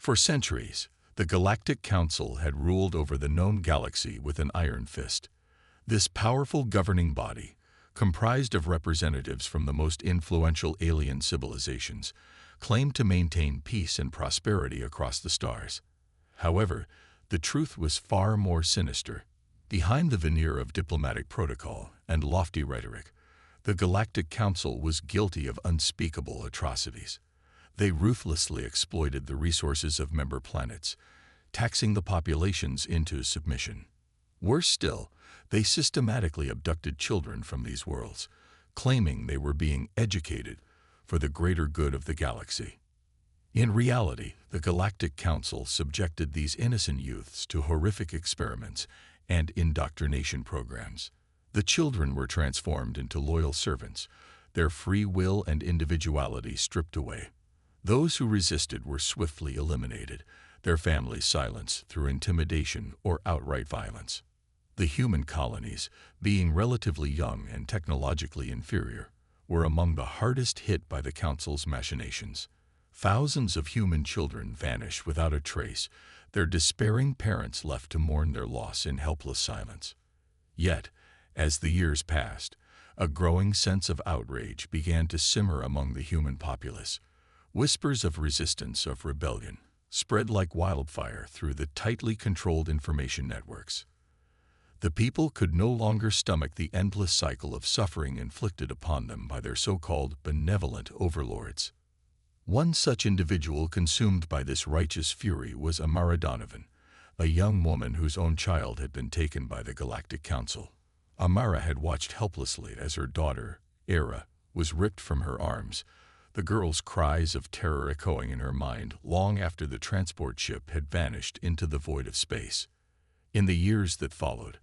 For centuries, the Galactic Council had ruled over the known galaxy with an iron fist. This powerful governing body, comprised of representatives from the most influential alien civilizations, claimed to maintain peace and prosperity across the stars. However, the truth was far more sinister. Behind the veneer of diplomatic protocol and lofty rhetoric, the Galactic Council was guilty of unspeakable atrocities. They ruthlessly exploited the resources of member planets, taxing the populations into submission. Worse still, they systematically abducted children from these worlds, claiming they were being educated for the greater good of the galaxy. In reality, the Galactic Council subjected these innocent youths to horrific experiments and indoctrination programs. The children were transformed into loyal servants, their free will and individuality stripped away. Those who resisted were swiftly eliminated, their families silenced through intimidation or outright violence. The human colonies, being relatively young and technologically inferior, were among the hardest hit by the Council's machinations. Thousands of human children vanished without a trace, their despairing parents left to mourn their loss in helpless silence. Yet, as the years passed, a growing sense of outrage began to simmer among the human populace. Whispers of resistance, of rebellion, spread like wildfire through the tightly controlled information networks. The people could no longer stomach the endless cycle of suffering inflicted upon them by their so-called benevolent overlords. One such individual consumed by this righteous fury was Amara Donovan, a young woman whose own child had been taken by the Galactic Council. Amara had watched helplessly as her daughter, Era, was ripped from her arms, the girl's cries of terror echoing in her mind long after the transport ship had vanished into the void of space. In the years that followed,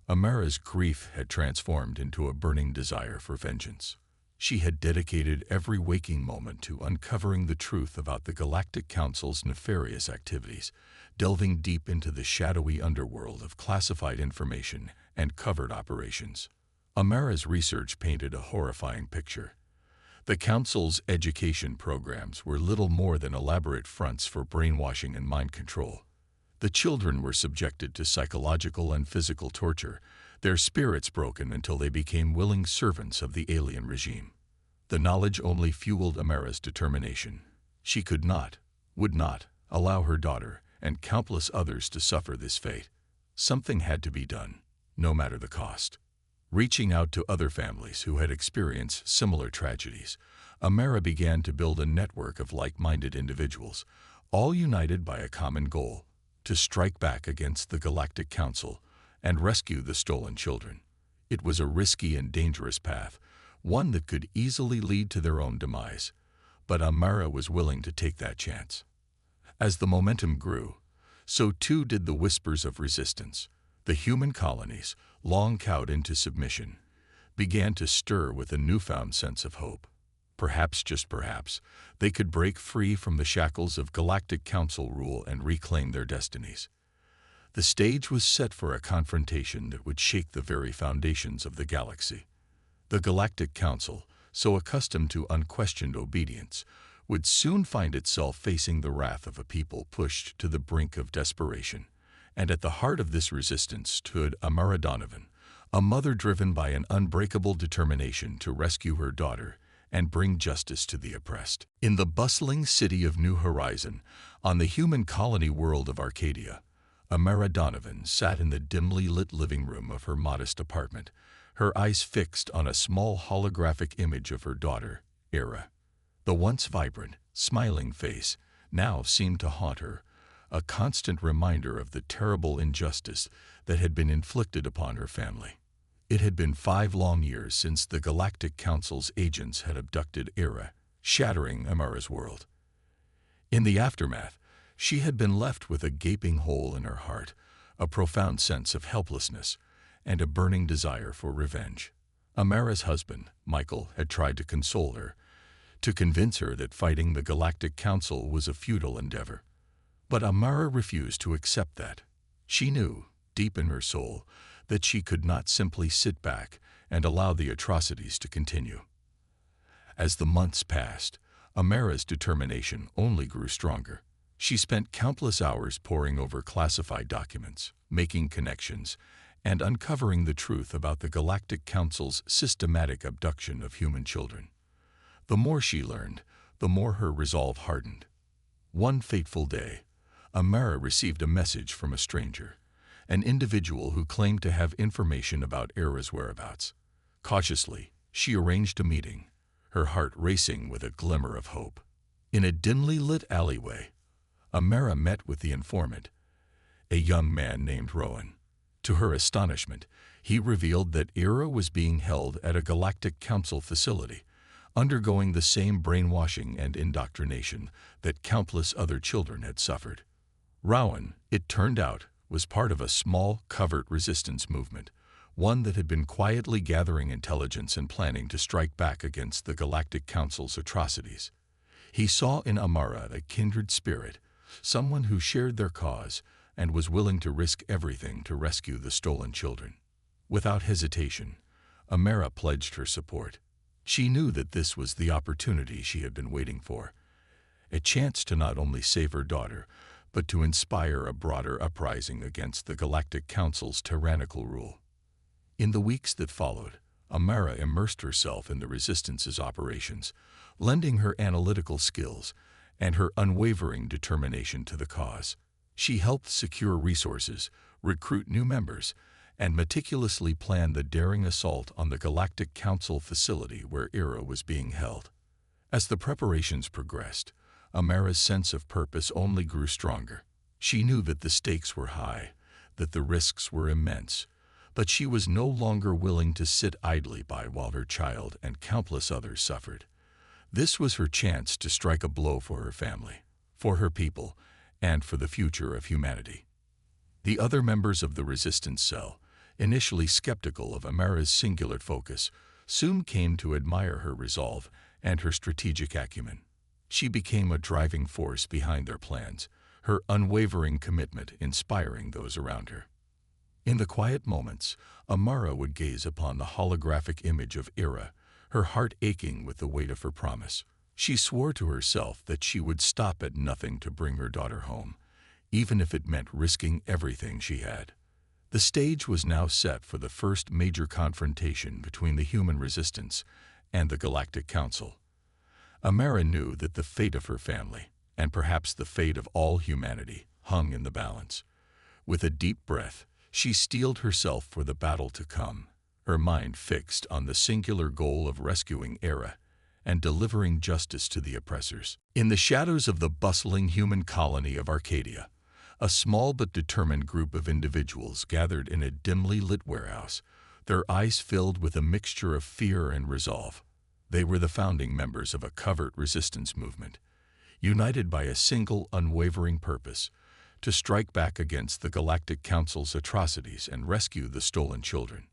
Amara's grief had transformed into a burning desire for vengeance. She had dedicated every waking moment to uncovering the truth about the Galactic Council's nefarious activities, delving deep into the shadowy underworld of classified information and covert operations. Amara's research painted a horrifying picture. The Council's education programs were little more than elaborate fronts for brainwashing and mind control. The children were subjected to psychological and physical torture, their spirits broken until they became willing servants of the alien regime. The knowledge only fueled Amara's determination. She could not, would not, allow her daughter and countless others to suffer this fate. Something had to be done, no matter the cost. Reaching out to other families who had experienced similar tragedies, Amara began to build a network of like-minded individuals, all united by a common goal: to strike back against the Galactic Council and rescue the stolen children. It was a risky and dangerous path, one that could easily lead to their own demise, but Amara was willing to take that chance. As the momentum grew, so too did the whispers of resistance. The human colonies, long cowed into submission, began to stir with a newfound sense of hope. Perhaps, just perhaps, they could break free from the shackles of Galactic Council rule and reclaim their destinies. The stage was set for a confrontation that would shake the very foundations of the galaxy. The Galactic Council, so accustomed to unquestioned obedience, would soon find itself facing the wrath of a people pushed to the brink of desperation. And at the heart of this resistance stood Amara Donovan, a mother driven by an unbreakable determination to rescue her daughter and bring justice to the oppressed. In the bustling city of New Horizon, on the human colony world of Arcadia, Amara Donovan sat in the dimly lit living room of her modest apartment, her eyes fixed on a small holographic image of her daughter, Era. The once vibrant, smiling face now seemed to haunt her, a constant reminder of the terrible injustice that had been inflicted upon her family. It had been 5 long years since the Galactic Council's agents had abducted Era, shattering Amara's world. In the aftermath, she had been left with a gaping hole in her heart, a profound sense of helplessness, and a burning desire for revenge. Amara's husband, Michael, had tried to console her, to convince her that fighting the Galactic Council was a futile endeavor. But Amara refused to accept that. She knew, deep in her soul, that she could not simply sit back and allow the atrocities to continue. As the months passed, Amara's determination only grew stronger. She spent countless hours poring over classified documents, making connections, and uncovering the truth about the Galactic Council's systematic abduction of human children. The more she learned, the more her resolve hardened. One fateful day, Amara received a message from a stranger, an individual who claimed to have information about Era's whereabouts. Cautiously, she arranged a meeting, her heart racing with a glimmer of hope. In a dimly lit alleyway, Amara met with the informant, a young man named Rowan. To her astonishment, he revealed that Era was being held at a Galactic Council facility, undergoing the same brainwashing and indoctrination that countless other children had suffered. Rowan, it turned out, was part of a small, covert resistance movement, one that had been quietly gathering intelligence and planning to strike back against the Galactic Council's atrocities. He saw in Amara a kindred spirit, someone who shared their cause and was willing to risk everything to rescue the stolen children. Without hesitation, Amara pledged her support. She knew that this was the opportunity she had been waiting for, a chance to not only save her daughter, but to inspire a broader uprising against the Galactic Council's tyrannical rule. In the weeks that followed, Amara immersed herself in the Resistance's operations, lending her analytical skills and her unwavering determination to the cause. She helped secure resources, recruit new members, and meticulously plan the daring assault on the Galactic Council facility where Era was being held. As the preparations progressed, Amara's sense of purpose only grew stronger. She knew that the stakes were high, that the risks were immense, but she was no longer willing to sit idly by while her child and countless others suffered. This was her chance to strike a blow for her family, for her people, and for the future of humanity. The other members of the resistance cell, initially skeptical of Amara's singular focus, soon came to admire her resolve and her strategic acumen. She became a driving force behind their plans, her unwavering commitment inspiring those around her. In the quiet moments, Amara would gaze upon the holographic image of Era, her heart aching with the weight of her promise. She swore to herself that she would stop at nothing to bring her daughter home, even if it meant risking everything she had. The stage was now set for the first major confrontation between the human resistance and the Galactic Council. Amara knew that the fate of her family, and perhaps the fate of all humanity, hung in the balance. With a deep breath, she steeled herself for the battle to come, her mind fixed on the singular goal of rescuing Era and delivering justice to the oppressors. In the shadows of the bustling human colony of Arcadia, a small but determined group of individuals gathered in a dimly lit warehouse, their eyes filled with a mixture of fear and resolve. They were the founding members of a covert resistance movement, united by a single unwavering purpose: to strike back against the Galactic Council's atrocities and rescue the stolen children.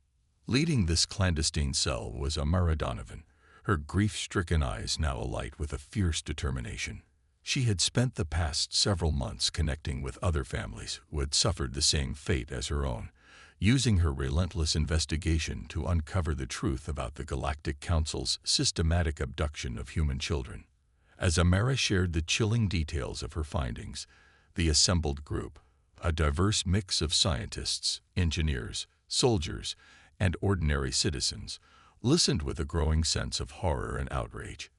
Leading this clandestine cell was Amara Donovan, her grief-stricken eyes now alight with a fierce determination. She had spent the past several months connecting with other families who had suffered the same fate as her own, using her relentless investigation to uncover the truth about the Galactic Council's systematic abduction of human children. As Amara shared the chilling details of her findings, the assembled group, a diverse mix of scientists, engineers, soldiers, and ordinary citizens, listened with a growing sense of horror and outrage.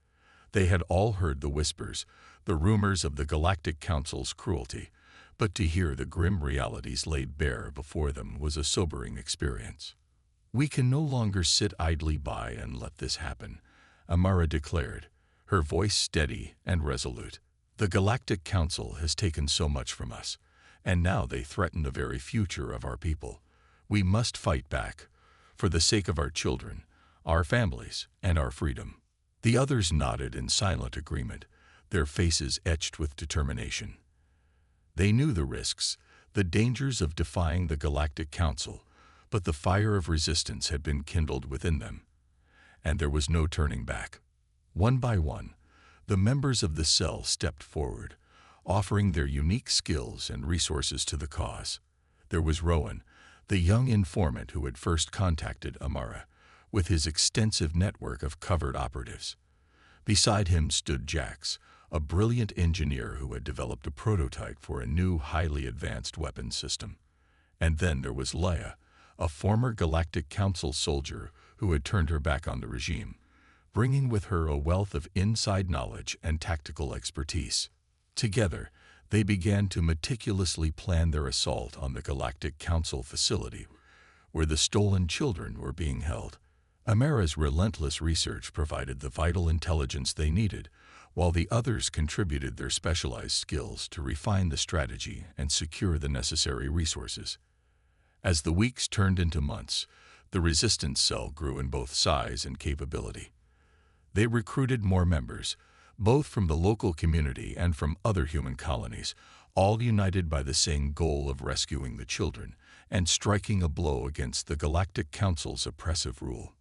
They had all heard the whispers, the rumors of the Galactic Council's cruelty, but to hear the grim realities laid bare before them was a sobering experience. "We can no longer sit idly by and let this happen," Amara declared, her voice steady and resolute. "The Galactic Council has taken so much from us, and now they threaten the very future of our people. We must fight back, for the sake of our children, our families, and our freedom." The others nodded in silent agreement, their faces etched with determination. They knew the risks, the dangers of defying the Galactic Council, but the fire of resistance had been kindled within them, and there was no turning back. One by one, the members of the cell stepped forward, offering their unique skills and resources to the cause. There was Rowan, the young informant who had first contacted Amara, with his extensive network of covert operatives. Beside him stood Jax, a brilliant engineer who had developed a prototype for a new, highly advanced weapons system. And then there was Leia, a former Galactic Council soldier who had turned her back on the regime, bringing with her a wealth of inside knowledge and tactical expertise. Together, they began to meticulously plan their assault on the Galactic Council facility, where the stolen children were being held. Amara's relentless research provided the vital intelligence they needed, while the others contributed their specialized skills to refine the strategy and secure the necessary resources. As the weeks turned into months, the resistance cell grew in both size and capability. They recruited more members, both from the local community and from other human colonies, all united by the same goal of rescuing the children and striking a blow against the Galactic Council's oppressive rule.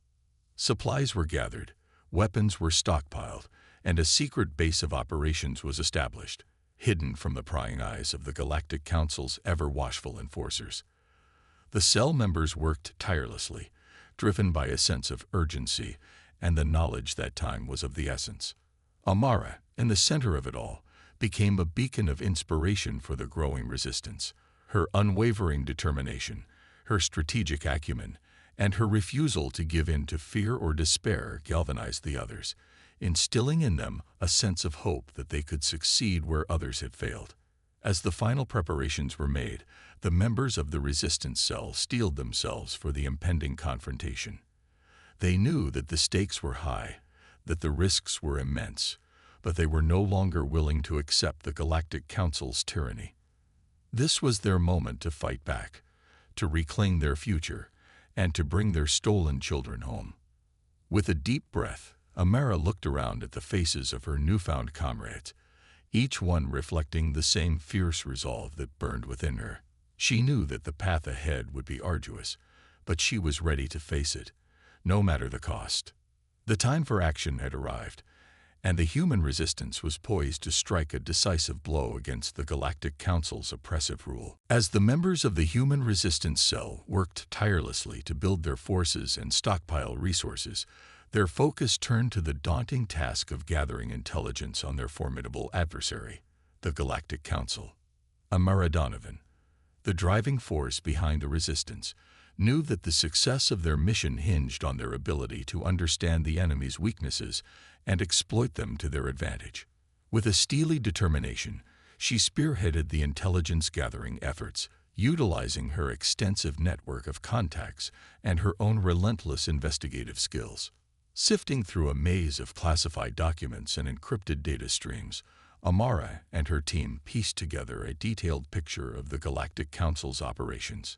Supplies were gathered, weapons were stockpiled, and a secret base of operations was established, hidden from the prying eyes of the Galactic Council's ever-watchful enforcers. The cell members worked tirelessly, driven by a sense of urgency and the knowledge that time was of the essence. Amara, in the center of it all, became a beacon of inspiration for the growing resistance. Her unwavering determination, her strategic acumen, and her refusal to give in to fear or despair galvanized the others, instilling in them a sense of hope that they could succeed where others had failed. As the final preparations were made, the members of the resistance cell steeled themselves for the impending confrontation. They knew that the stakes were high, that the risks were immense, but they were no longer willing to accept the Galactic Council's tyranny. This was their moment to fight back, to reclaim their future, and to bring their stolen children home. With a deep breath, Amara looked around at the faces of her newfound comrades, each one reflecting the same fierce resolve that burned within her. She knew that the path ahead would be arduous, but she was ready to face it, no matter the cost. The time for action had arrived, and the human resistance was poised to strike a decisive blow against the Galactic Council's oppressive rule. As the members of the human resistance cell worked tirelessly to build their forces and stockpile resources, their focus turned to the daunting task of gathering intelligence on their formidable adversary, the Galactic Council. Amara Donovan, the driving force behind the resistance, knew that the success of their mission hinged on their ability to understand the enemy's weaknesses and exploit them to their advantage. With a steely determination, she spearheaded the intelligence-gathering efforts, utilizing her extensive network of contacts and her own relentless investigative skills. Sifting through a maze of classified documents and encrypted data streams, Amara and her team pieced together a detailed picture of the Galactic Council's operations.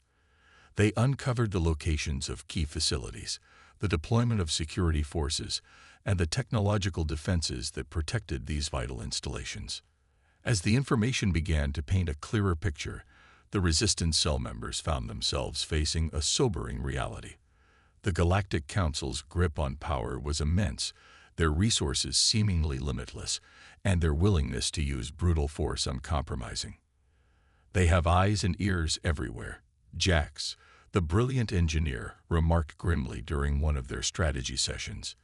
They uncovered the locations of key facilities, the deployment of security forces, and the technological defenses that protected these vital installations. As the information began to paint a clearer picture, the resistance cell members found themselves facing a sobering reality. The Galactic Council's grip on power was immense, their resources seemingly limitless, and their willingness to use brutal force uncompromising. "They have eyes and ears everywhere," Jax, the brilliant engineer, remarked grimly during one of their strategy sessions.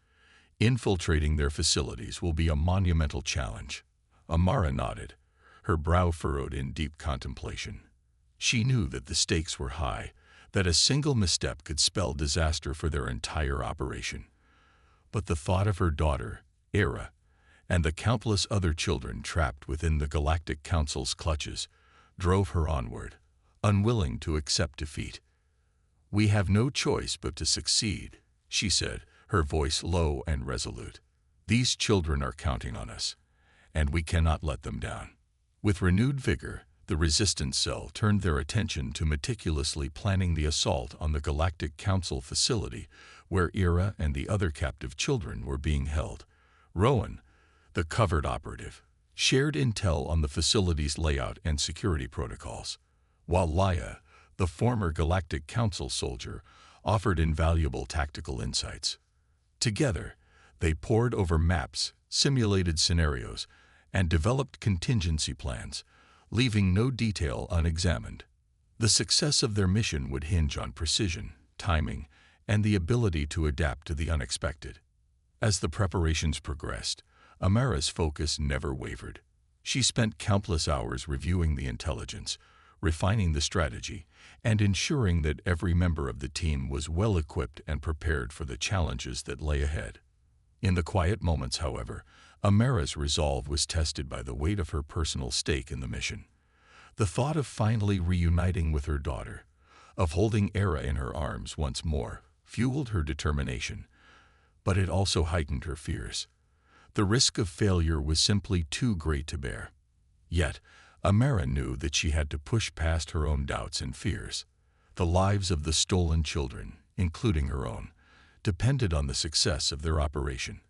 "Infiltrating their facilities will be a monumental challenge." Amara nodded, her brow furrowed in deep contemplation. She knew that the stakes were high, that a single misstep could spell disaster for their entire operation. But the thought of her daughter, Era, and the countless other children trapped within the Galactic Council's clutches drove her onward, unwilling to accept defeat. "We have no choice but to succeed," she said, her voice low and resolute. "These children are counting on us, and we cannot let them down." With renewed vigor, the resistance cell turned their attention to meticulously planning the assault on the Galactic Council facility where Era and the other captive children were being held. Rowan, the covert operative, shared intel on the facility's layout and security protocols, while Leia, the former Galactic Council soldier, offered invaluable tactical insights. Together, they pored over maps, simulated scenarios, and developed contingency plans, leaving no detail unexamined. The success of their mission would hinge on precision, timing, and the ability to adapt to the unexpected. As the preparations progressed, Amara's focus never wavered. She spent countless hours reviewing the intelligence, refining the strategy, and ensuring that every member of the team was well equipped and prepared for the challenges that lay ahead. In the quiet moments, however, Amara's resolve was tested by the weight of her personal stake in the mission. The thought of finally reuniting with her daughter, of holding Era in her arms once more, fueled her determination, but it also heightened her fears. The risk of failure was simply too great to bear. Yet, Amara knew that she had to push past her own doubts and fears. The lives of the stolen children, including her own, depended on the success of their operation.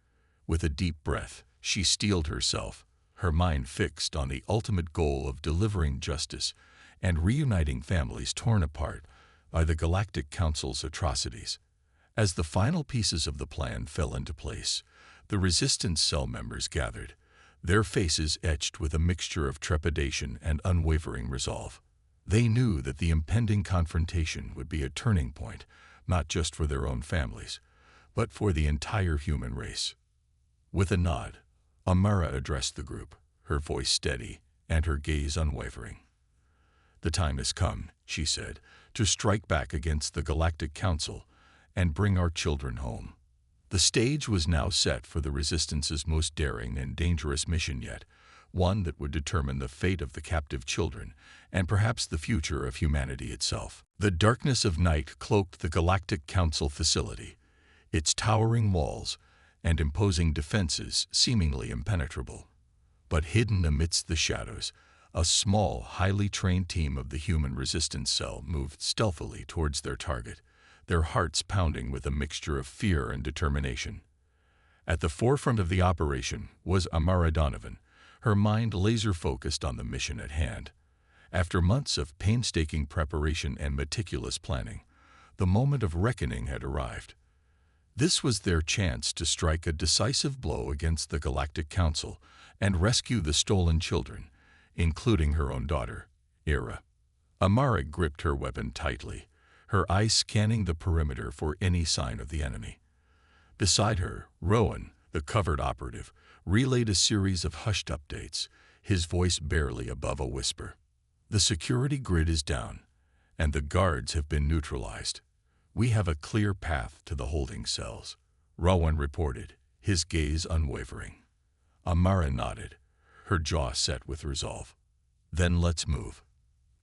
With a deep breath, she steeled herself, her mind fixed on the ultimate goal of delivering justice and reuniting families torn apart by the Galactic Council's atrocities. As the final pieces of the plan fell into place, the Resistance cell members gathered, their faces etched with a mixture of trepidation and unwavering resolve. They knew that the impending confrontation would be a turning point, not just for their own families, but for the entire human race. With a nod, Amara addressed the group, her voice steady and her gaze unwavering. "The time has come," she said, "to strike back against the Galactic Council and bring our children home." The stage was now set for the Resistance's most daring and dangerous mission yet, one that would determine the fate of the captive children and perhaps the future of humanity itself. The darkness of night cloaked the Galactic Council facility, its towering walls and imposing defenses seemingly impenetrable. But hidden amidst the shadows, a small, highly trained team of the human Resistance cell moved stealthily towards their target, their hearts pounding with a mixture of fear and determination. At the forefront of the operation was Amara Donovan, her mind laser-focused on the mission at hand. After months of painstaking preparation and meticulous planning, the moment of reckoning had arrived. This was their chance to strike a decisive blow against the Galactic Council and rescue the stolen children, including her own daughter, Era. Amara gripped her weapon tightly, her eyes scanning the perimeter for any sign of the enemy. Beside her, Rowan, the covered operative, relayed a series of hushed updates, his voice barely above a whisper. "The security grid is down, and the guards have been neutralized. We have a clear path to the holding cells," Rowan reported, his gaze unwavering. Amara nodded, her jaw set with resolve. "Then let's move.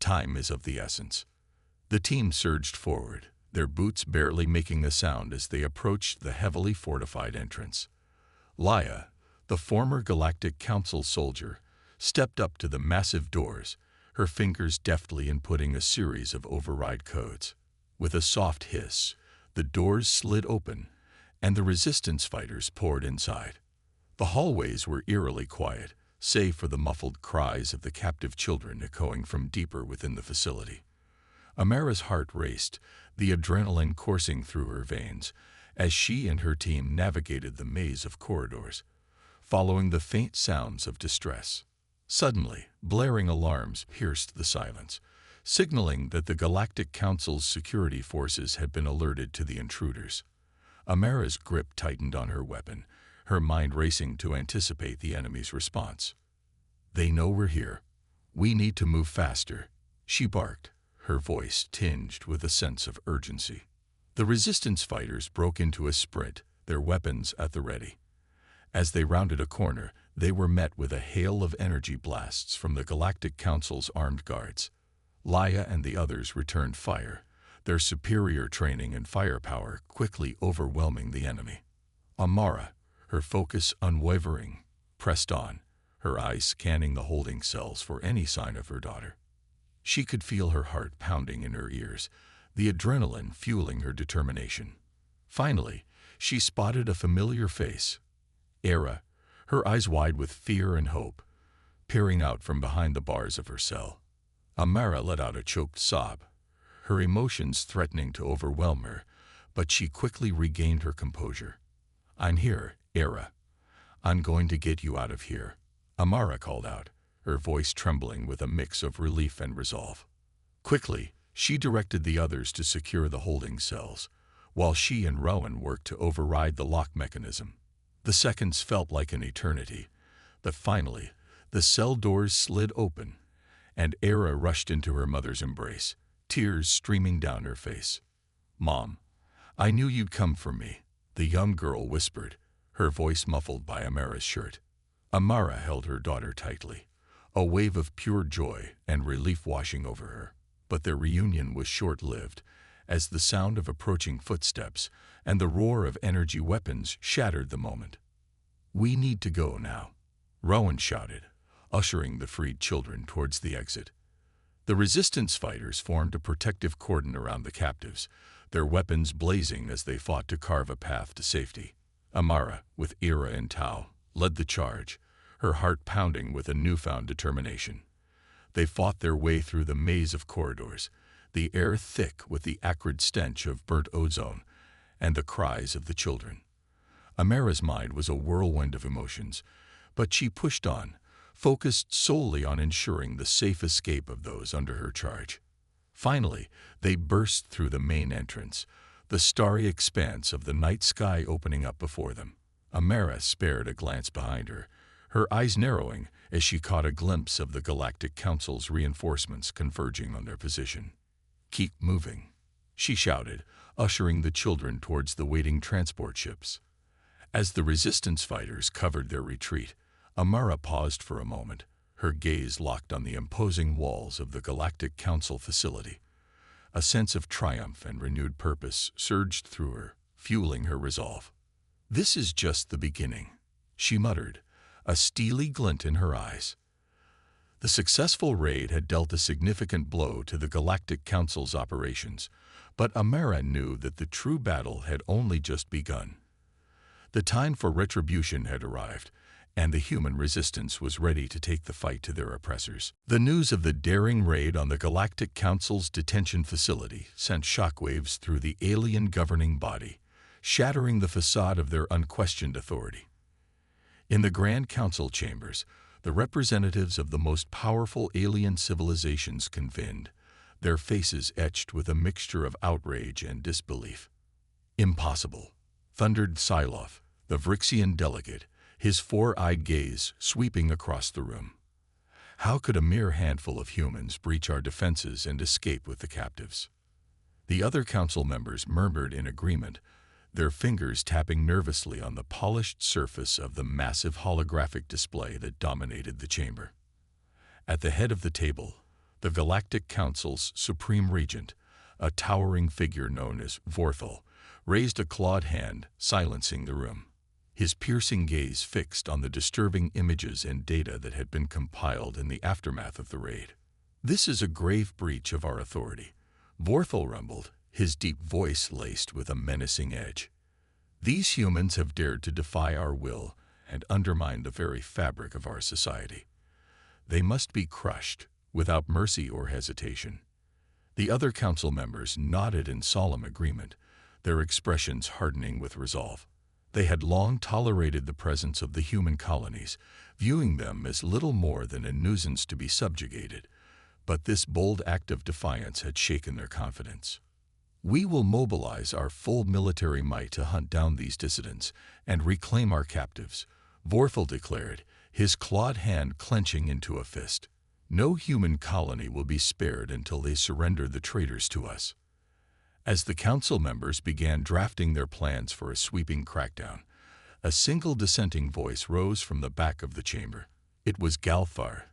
Time is of the essence." The team surged forward, their boots barely making a sound as they approached the heavily fortified entrance. Laia, the former Galactic Council soldier, stepped up to the massive doors, her fingers deftly inputting a series of override codes. With a soft hiss, the doors slid open, and the Resistance fighters poured inside. The hallways were eerily quiet, save for the muffled cries of the captive children echoing from deeper within the facility. Amara's heart raced, the adrenaline coursing through her veins, as she and her team navigated the maze of corridors, following the faint sounds of distress. Suddenly, blaring alarms pierced the silence, signaling that the Galactic Council's security forces had been alerted to the intruders. Amara's grip tightened on her weapon, her mind racing to anticipate the enemy's response. "They know we're here. We need to move faster," she barked, her voice tinged with a sense of urgency. The Resistance fighters broke into a sprint, their weapons at the ready. As they rounded a corner, they were met with a hail of energy blasts from the Galactic Council's armed guards. Laia and the others returned fire, their superior training and firepower quickly overwhelming the enemy. Amara, her focus unwavering, pressed on, her eyes scanning the holding cells for any sign of her daughter. She could feel her heart pounding in her ears, the adrenaline fueling her determination. Finally, she spotted a familiar face. Era, her eyes wide with fear and hope, peering out from behind the bars of her cell. Amara let out a choked sob, her emotions threatening to overwhelm her, but she quickly regained her composure. "I'm here, Era. I'm going to get you out of here," Amara called out, her voice trembling with a mix of relief and resolve. Quickly, she directed the others to secure the holding cells, while she and Rowan worked to override the lock mechanism. The seconds felt like an eternity, but finally, the cell doors slid open, and Era rushed into her mother's embrace, tears streaming down her face. "Mom, I knew you'd come for me," the young girl whispered, her voice muffled by Amara's shirt. Amara held her daughter tightly, a wave of pure joy and relief washing over her. But their reunion was short-lived, as the sound of approaching footsteps and the roar of energy weapons shattered the moment. "We need to go now," Rowan shouted, ushering the freed children towards the exit. The resistance fighters formed a protective cordon around the captives, their weapons blazing as they fought to carve a path to safety. Amara, with Era and Tau, led the charge, her heart pounding with a newfound determination. They fought their way through the maze of corridors, the air thick with the acrid stench of burnt ozone and the cries of the children. Amara's mind was a whirlwind of emotions, but she pushed on, focused solely on ensuring the safe escape of those under her charge. Finally, they burst through the main entrance, the starry expanse of the night sky opening up before them. Amara spared a glance behind her, her eyes narrowing as she caught a glimpse of the Galactic Council's reinforcements converging on their position. "Keep moving," she shouted, ushering the children towards the waiting transport ships. As the resistance fighters covered their retreat, Amara paused for a moment, her gaze locked on the imposing walls of the Galactic Council facility. A sense of triumph and renewed purpose surged through her, fueling her resolve. "This is just the beginning," she muttered, a steely glint in her eyes. The successful raid had dealt a significant blow to the Galactic Council's operations, but Amara knew that the true battle had only just begun. The time for retribution had arrived, and the human resistance was ready to take the fight to their oppressors. The news of the daring raid on the Galactic Council's detention facility sent shockwaves through the alien governing body, shattering the facade of their unquestioned authority. In the Grand Council chambers, the representatives of the most powerful alien civilizations convened, their faces etched with a mixture of outrage and disbelief. "Impossible," thundered Psyloph, the Vryxian delegate, his four-eyed gaze sweeping across the room. "How could a mere handful of humans breach our defenses and escape with the captives?" The other council members murmured in agreement, their fingers tapping nervously on the polished surface of the massive holographic display that dominated the chamber. At the head of the table, the Galactic Council's Supreme Regent, a towering figure known as Vorthal, raised a clawed hand, silencing the room, his piercing gaze fixed on the disturbing images and data that had been compiled in the aftermath of the raid. "This is a grave breach of our authority," Vorthal rumbled, his deep voice laced with a menacing edge. "These humans have dared to defy our will and undermine the very fabric of our society. They must be crushed, without mercy or hesitation." The other council members nodded in solemn agreement, their expressions hardening with resolve. They had long tolerated the presence of the human colonies, viewing them as little more than a nuisance to be subjugated, but this bold act of defiance had shaken their confidence. "We will mobilize our full military might to hunt down these dissidents and reclaim our captives," Vorthal declared, his clawed hand clenching into a fist. "No human colony will be spared until they surrender the traitors to us." As the council members began drafting their plans for a sweeping crackdown, a single dissenting voice rose from the back of the chamber. It was Galthar,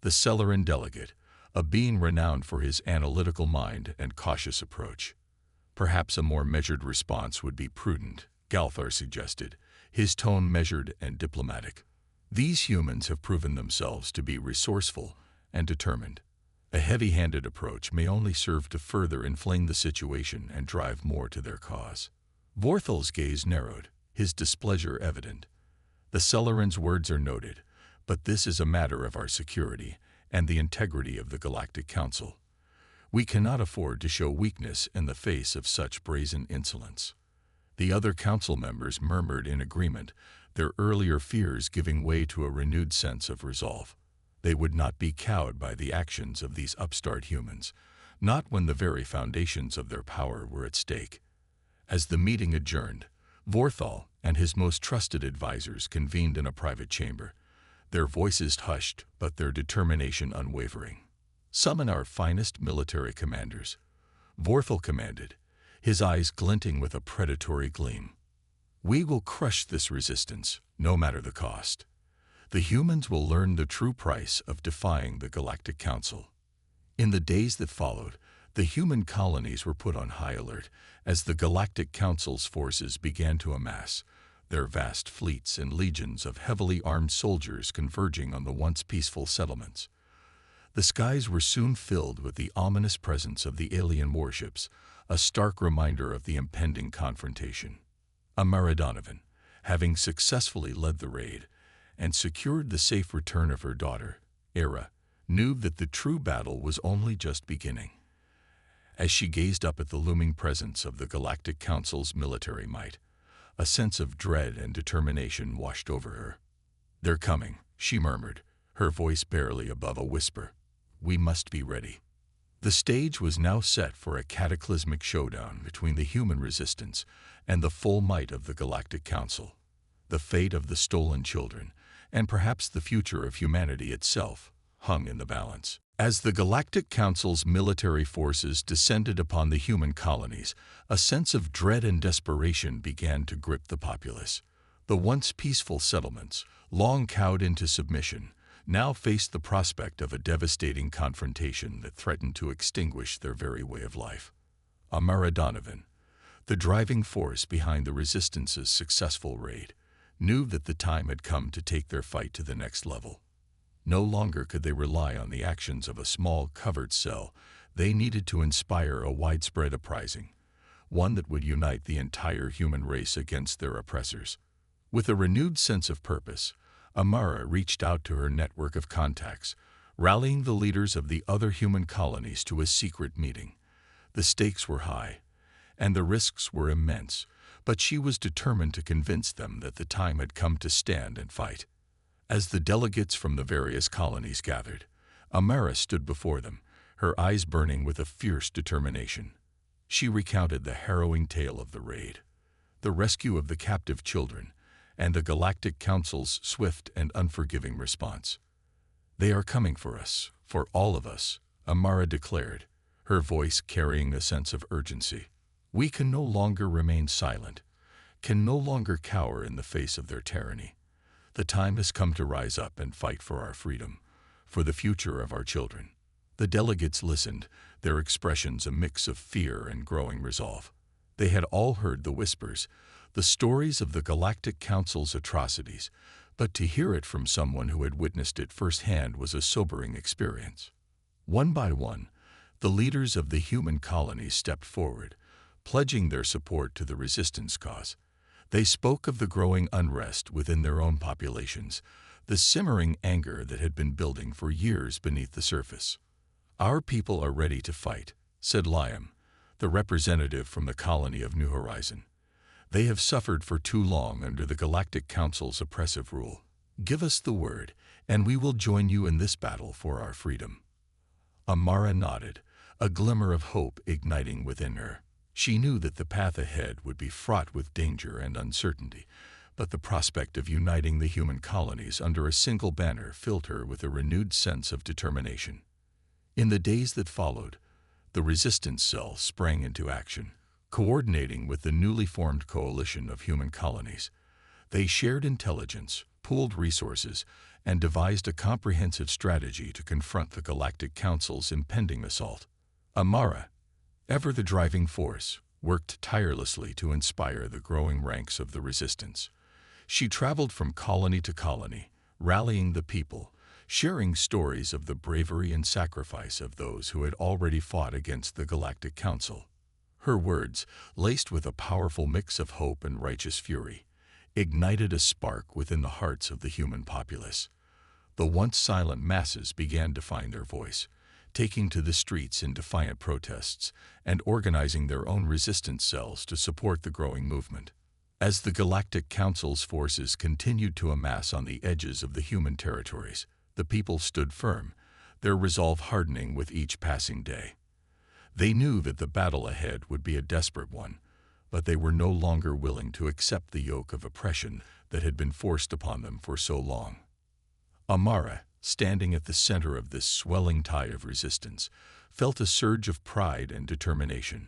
the Celeran delegate, a being renowned for his analytical mind and cautious approach. "Perhaps a more measured response would be prudent," Galthar suggested, his tone measured and diplomatic. "These humans have proven themselves to be resourceful and determined. A heavy-handed approach may only serve to further inflame the situation and drive more to their cause." Vorthal's gaze narrowed, his displeasure evident. "The Celerans' words are noted, but this is a matter of our security and the integrity of the Galactic Council. We cannot afford to show weakness in the face of such brazen insolence." The other council members murmured in agreement, their earlier fears giving way to a renewed sense of resolve. They would not be cowed by the actions of these upstart humans, not when the very foundations of their power were at stake. As the meeting adjourned, Vorthal and his most trusted advisors convened in a private chamber, their voices hushed but their determination unwavering. "Summon our finest military commanders," Vorthal commanded, his eyes glinting with a predatory gleam. "We will crush this resistance, no matter the cost. The humans will learn the true price of defying the Galactic Council." In the days that followed, the human colonies were put on high alert as the Galactic Council's forces began to amass, their vast fleets and legions of heavily armed soldiers converging on the once peaceful settlements. The skies were soon filled with the ominous presence of the alien warships, a stark reminder of the impending confrontation. Amara Donovan, having successfully led the raid and secured the safe return of her daughter, Era, knew that the true battle was only just beginning. As she gazed up at the looming presence of the Galactic Council's military might, a sense of dread and determination washed over her. "They're coming," she murmured, her voice barely above a whisper. "We must be ready." The stage was now set for a cataclysmic showdown between the human resistance and the full might of the Galactic Council. The fate of the stolen children, and perhaps the future of humanity itself, hung in the balance. As the Galactic Council's military forces descended upon the human colonies, a sense of dread and desperation began to grip the populace. The once peaceful settlements, long cowed into submission, now faced the prospect of a devastating confrontation that threatened to extinguish their very way of life. Amara Donovan, the driving force behind the Resistance's successful raid, knew that the time had come to take their fight to the next level. No longer could they rely on the actions of a small, covered cell. They needed to inspire a widespread uprising, one that would unite the entire human race against their oppressors. With a renewed sense of purpose, Amara reached out to her network of contacts, rallying the leaders of the other human colonies to a secret meeting. The stakes were high, and the risks were immense, but she was determined to convince them that the time had come to stand and fight. As the delegates from the various colonies gathered, Amara stood before them, her eyes burning with a fierce determination. She recounted the harrowing tale of the raid, the rescue of the captive children, and the Galactic Council's swift and unforgiving response. "They are coming for us, for all of us," Amara declared, her voice carrying a sense of urgency. "We can no longer remain silent, can no longer cower in the face of their tyranny. The time has come to rise up and fight for our freedom, for the future of our children." The delegates listened, their expressions a mix of fear and growing resolve. They had all heard the whispers, the stories of the Galactic Council's atrocities, but to hear it from someone who had witnessed it firsthand was a sobering experience. One by one, the leaders of the human colonies stepped forward, pledging their support to the resistance cause. They spoke of the growing unrest within their own populations, the simmering anger that had been building for years beneath the surface. "Our people are ready to fight," said Liam, the representative from the colony of New Horizon. "They have suffered for too long under the Galactic Council's oppressive rule. Give us the word, and we will join you in this battle for our freedom." Amara nodded, a glimmer of hope igniting within her. She knew that the path ahead would be fraught with danger and uncertainty, but the prospect of uniting the human colonies under a single banner filled her with a renewed sense of determination. In the days that followed, the resistance cell sprang into action, coordinating with the newly formed coalition of human colonies. They shared intelligence, pooled resources, and devised a comprehensive strategy to confront the Galactic Council's impending assault. Amara, ever the driving force, worked tirelessly to inspire the growing ranks of the resistance. She traveled from colony to colony, rallying the people, sharing stories of the bravery and sacrifice of those who had already fought against the Galactic Council. Her words, laced with a powerful mix of hope and righteous fury, ignited a spark within the hearts of the human populace. The once silent masses began to find their voice, taking to the streets in defiant protests and organizing their own resistance cells to support the growing movement. As the Galactic Council's forces continued to amass on the edges of the human territories, the people stood firm, their resolve hardening with each passing day. They knew that the battle ahead would be a desperate one, but they were no longer willing to accept the yoke of oppression that had been forced upon them for so long. Amara, standing at the center of this swelling tide of resistance, felt a surge of pride and determination.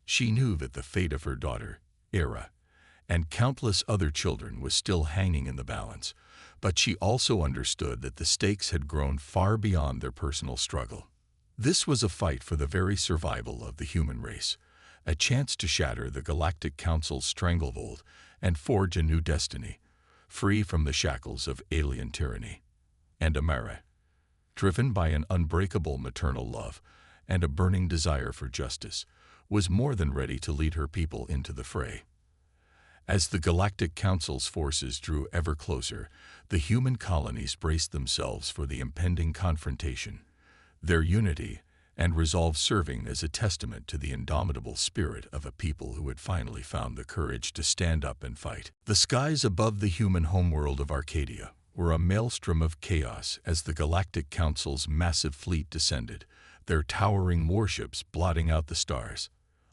She knew that the fate of her daughter, Era, and countless other children was still hanging in the balance, but she also understood that the stakes had grown far beyond their personal struggle. This was a fight for the very survival of the human race, a chance to shatter the Galactic Council's stranglehold and forge a new destiny, free from the shackles of alien tyranny. And Amara, driven by an unbreakable maternal love and a burning desire for justice, was more than ready to lead her people into the fray. As the Galactic Council's forces drew ever closer, the human colonies braced themselves for the impending confrontation, their unity and resolve serving as a testament to the indomitable spirit of a people who had finally found the courage to stand up and fight. The skies above the human homeworld of Arcadia were a maelstrom of chaos as the Galactic Council's massive fleet descended, their towering warships blotting out the stars.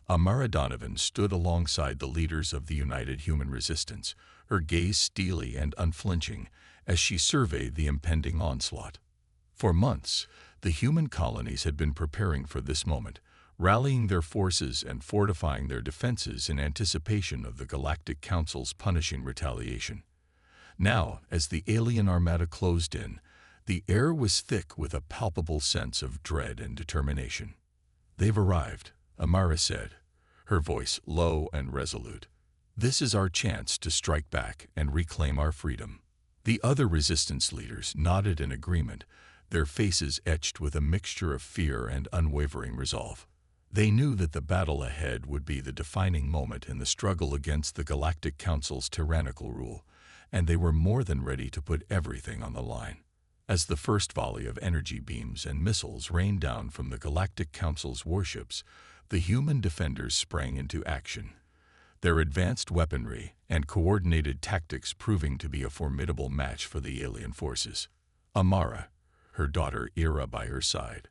Amara Donovan stood alongside the leaders of the United Human Resistance, her gaze steely and unflinching as she surveyed the impending onslaught. For months, the human colonies had been preparing for this moment, rallying their forces and fortifying their defenses in anticipation of the Galactic Council's punishing retaliation. Now, as the alien armada closed in, the air was thick with a palpable sense of dread and determination. "They've arrived," Amara said, her voice low and resolute. "This is our chance to strike back and reclaim our freedom." The other resistance leaders nodded in agreement, their faces etched with a mixture of fear and unwavering resolve. They knew that the battle ahead would be the defining moment in the struggle against the Galactic Council's tyrannical rule, and they were more than ready to put everything on the line. As the first volley of energy beams and missiles rained down from the Galactic Council's warships, the human defenders sprang into action, their advanced weaponry and coordinated tactics proving to be a formidable match for the alien forces. Amara, her daughter Era by her side,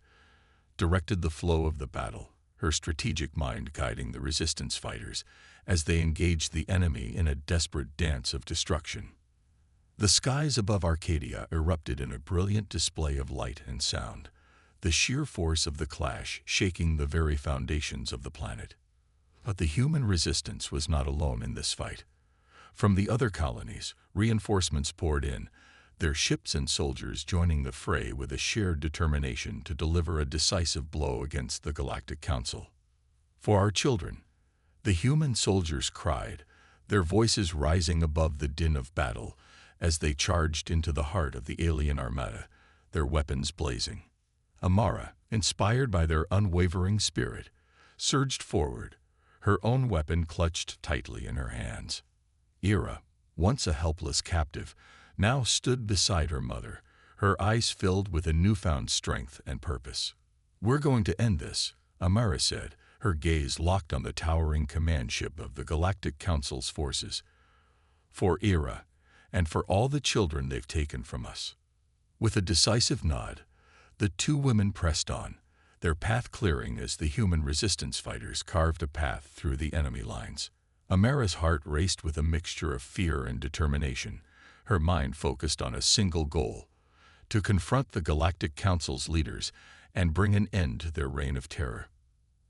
directed the flow of the battle, her strategic mind guiding the resistance fighters as they engaged the enemy in a desperate dance of destruction. The skies above Arcadia erupted in a brilliant display of light and sound, the sheer force of the clash shaking the very foundations of the planet. But the human resistance was not alone in this fight. From the other colonies, reinforcements poured in, their ships and soldiers joining the fray with a shared determination to deliver a decisive blow against the Galactic Council. "For our children," the human soldiers cried, their voices rising above the din of battle as they charged into the heart of the alien armada, their weapons blazing. Amara, inspired by their unwavering spirit, surged forward, her own weapon clutched tightly in her hands. Era, once a helpless captive, now stood beside her mother, her eyes filled with a newfound strength and purpose. "We're going to end this," Amara said, her gaze locked on the towering command ship of the Galactic Council's forces. "For Era, and for all the children they've taken from us." With a decisive nod, the two women pressed on, their path clearing as the human resistance fighters carved a path through the enemy lines. Amara's heart raced with a mixture of fear and determination, her mind focused on a single goal: to confront the Galactic Council's leaders and bring an end to their reign of terror.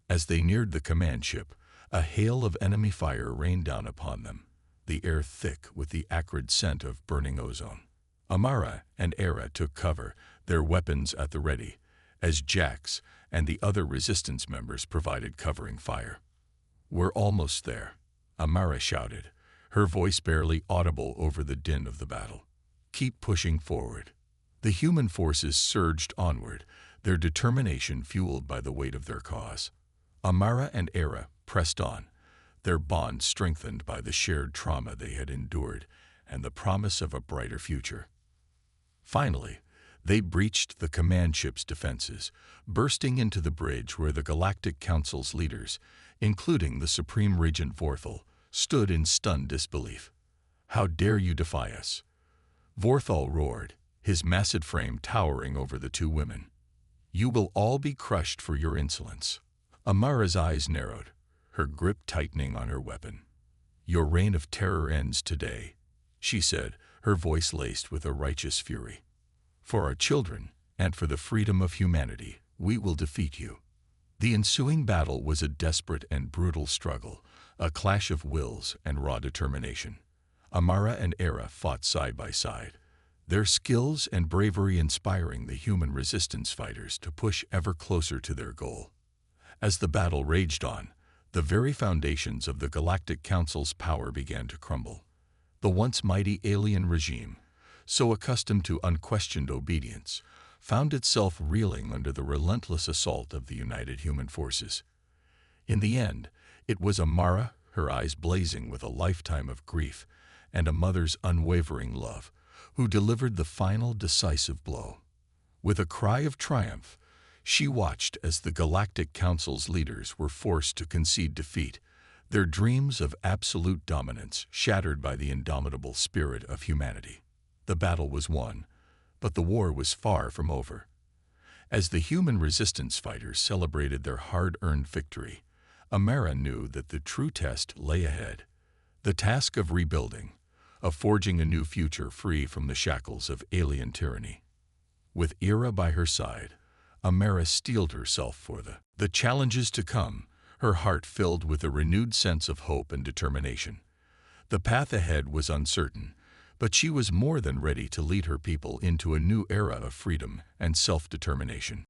As they neared the command ship, a hail of enemy fire rained down upon them, the air thick with the acrid scent of burning ozone. Amara and Era took cover, their weapons at the ready, as Jax and the other resistance members provided covering fire. "We're almost there," Amara shouted, her voice barely audible over the din of the battle. "Keep pushing forward." The human forces surged onward, their determination fueled by the weight of their cause. Amara and Era pressed on, their bond strengthened by the shared trauma they had endured and the promise of a brighter future. Finally, they breached the command ship's defenses, bursting into the bridge where the Galactic Council's leaders, including the Supreme Regent Vorthal, stood in stunned disbelief. "How dare you defy us?" Vorthal roared, his massive frame towering over the two women. "You will all be crushed for your insolence." Amara's eyes narrowed, her grip tightening on her weapon. "Your reign of terror ends today," she said, her voice laced with a righteous fury. "For our children, and for the freedom of humanity, we will defeat you." The ensuing battle was a desperate and brutal struggle, a clash of wills and raw determination. Amara and Era fought side by side, their skills and bravery inspiring the human resistance fighters to push ever closer to their goal. As the battle raged on, the very foundations of the Galactic Council's power began to crumble. The once mighty alien regime, so accustomed to unquestioned obedience, found itself reeling under the relentless assault of the united human forces. In the end, it was Amara, her eyes blazing with a lifetime of grief and a mother's unwavering love, who delivered the final decisive blow. With a cry of triumph, she watched as the Galactic Council's leaders were forced to concede defeat, their dreams of absolute dominance shattered by the indomitable spirit of humanity. The battle was won, but the war was far from over. As the human resistance fighters celebrated their hard-earned victory, Amara knew that the true test lay ahead. The task of rebuilding, of forging a new future free from the shackles of alien tyranny. With Era by her side, Amara steeled herself for the challenges to come, her heart filled with a renewed sense of hope and determination. The path ahead was uncertain, but she was more than ready to lead her people into a new era of freedom and self-determination.